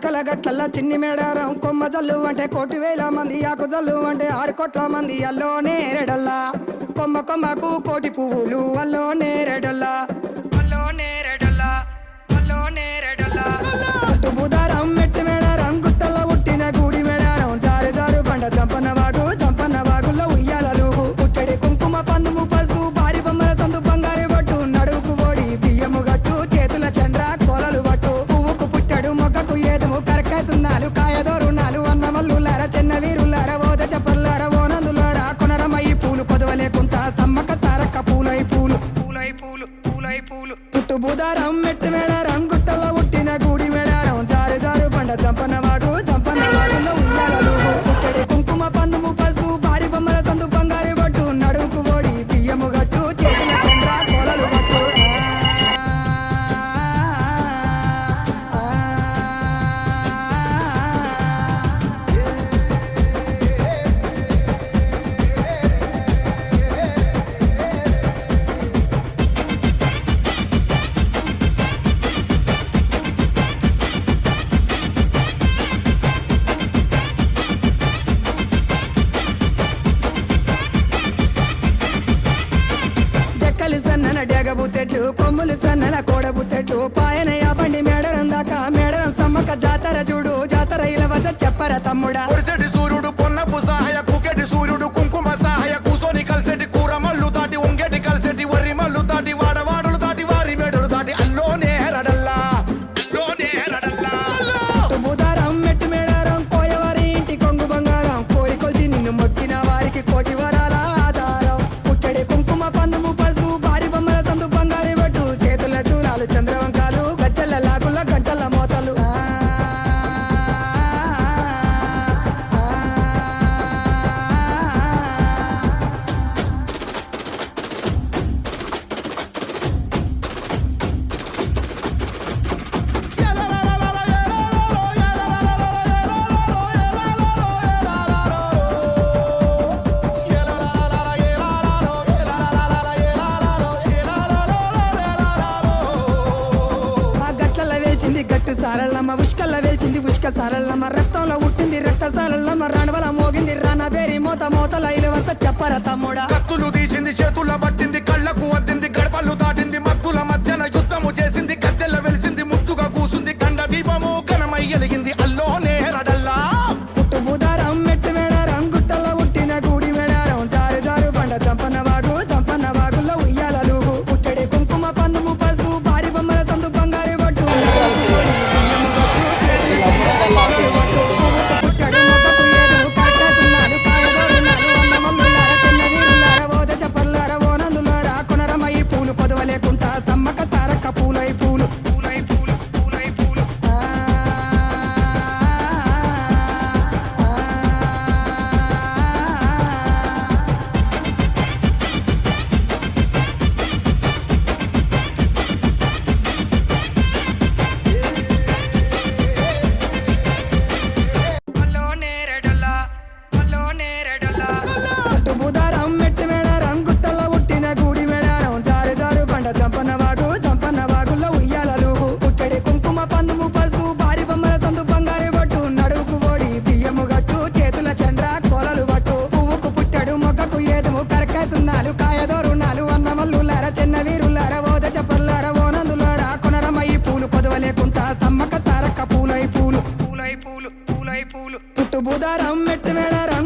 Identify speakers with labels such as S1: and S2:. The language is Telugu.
S1: చిలకల గట్లల్లా చిన్ని మేడారం కొమ్మ జల్లు అంటే 1,000,000 మంది ఆకు జల్లు అంటే 6 కోట్ల మంది అల్లో నేరెడల్లా కొమ్మ కొమ్మకు కోటి పువ్వులు అల్లో నేరెడల్లా అల్లో నేరెడల్లా అల్లో నేరెడల్లా అటు బుధారం మెట్టి మేడారం గుట్టల్లో పుట్టిన గూడి మేడారం జారు జారు బండ చంపన్న వాగుల్లో ఉయ్యాలలు పుట్టడి కుంకుమ పందుము పసు భారీ బొమ్మల సందు బంగారు బట్టు నడువుకు ఓడి బియ్యము గట్టు చేతుల చంద్ర కోలలు బట్టు పువ్వుకు పుట్టడు మొక్కకు ఏదుము కరకాసున్నాలు కాయదోరున్నాలు అన్నమల్లులార చిన్న వీరులార ఓద చెప్పల్లార ఓనందులార కొనరమయ్యి పూలు పొదవలేకుంటా సమ్మక్క సారక్క పూలై పూలు పూలై పూలు పూలై పూలు పుట్టు బుధారం మెట్టి మేడారం గుట్టల్లో పుట్టిన గూడి మేడారం జారు జారు బండ చంపన్న వాగుల్లో ఉయ్యాలలు పుట్టడి కుంకుమ పందుము పసు భారీ బొమ్మల సందు బంగారు బట్టు నడువుకు ఓడి బియ్యము గట్టు చేతుల చంద్ర కోలలు బట్టు డెక్కలు సన్నల డెగబుతెట్లు కొమ్ములు సన్నల కోడబుతెట్లు పాయనయ్య బండి మేడరం దాకా మేడరం సమ్మక్క జాతర చూడు జాతర ఇలవత చెప్పర తమ్ముడా
S2: పొడిసెటి సూర్యుడు పొన్నపు సహాయ కుకెటి సూర్యుడు కుంకుమ సహాయ కూసోని కలిసెటి కూర మల్లు దాటి ఉంగెటి కలిసెటి వరి మల్లు దాటి వాడవాడలు దాటి వారి మెడలు దాటి అల్లోనే రడల్లా అల్లోనే రడల్లా
S1: బుధారం మెట్టు మేడారం కోయవారి ఇంటి కొంగు బంగారం కోరి కొల్చి నిన్ను మొక్కిన వారికి కోటి వరాల ఆధారం పుట్టడి కుంకుమ పందుము పసు భారీ బొమ్మల సందు బంగారు బట్టు చేతుల చూలాలు చంద్రవంకాలు గజ్జల లాగుల గంటల మోతలు గట్టు సారల్లమ్మ ఉష్కల్ల వెల్చింది ఉష్క సారల్లమ్మ రక్తంలో ఉట్టింది రక్త సారల్లమ్మ రణవల మోగింది రానబేరి మోతల ఇలు వరుస చెప్పర తమ్ముడా
S2: కత్తులు తీసింది చేతుల పట్టింది కళ్ళకు వద్దింది గడపలు దాటింది మత్తుల మధ్యన యుద్ధము చేసింది గద్దెల వెలిసింది ముద్దుగా కూసుంది గండ దీపము ఘనమై ఎలిగింది అల్లోనే రడల్లా
S1: పుట్టు బుధారం మెట్టు మేడారం గుట్టల్లో పుట్టిన గూడి మేడారం జారు జారు బండ చంపన్న వాగుల్లో ఉయ్యాలలు పుట్టడి కుంకుమ పందుము పసు భారీ బొమ్మల సందు బంగారు బట్టు పుట్టడు మొక్కకు ఏదుము కరకాసున్నాలు కాయదోరున్నాలు అన్నమల్లులార చిన్న వీరులార ఓద చెప్పల్లార ఓనందులార కొనరమయ్యి పూలు పొదవలేకుంటా సమ్మక్క సారక్క పూలై పూలు పూలై పూలు పూలై పూలు అల్లో నేరెడల్లా అల్లో నేరెడల్లా అటు బుధారం మెట్టి మేడారం గుట్టల్లో పుట్టిన గూడి మేడారం జారు జారు బండ చంపన్న వాగుల్లో ఉయ్యాలలు పుట్టడి కుంకుమ పందుము పసు భారీ బొమ్మల సందు బంగారు బట్టు నడువుకు ఓడి బియ్యము గట్టు చేతుల చంద్ర కోలలు బట్టు పువ్వుకు పుట్టడు మొక్కకు ఏదుము కరకాసున్నాలు కాయదోరున్నాలు అన్నమల్లులార చిన్న వీరులార ఓద చెప్పల్లార ఓనందులార కొనరమయ్యి పూలు పొదవలేకుంటా సమ్మక్క సారక్క పూలై పూలు పూలై పూలు పూలై పూలు పుట్టు బుధారం మెట్టు మేడారం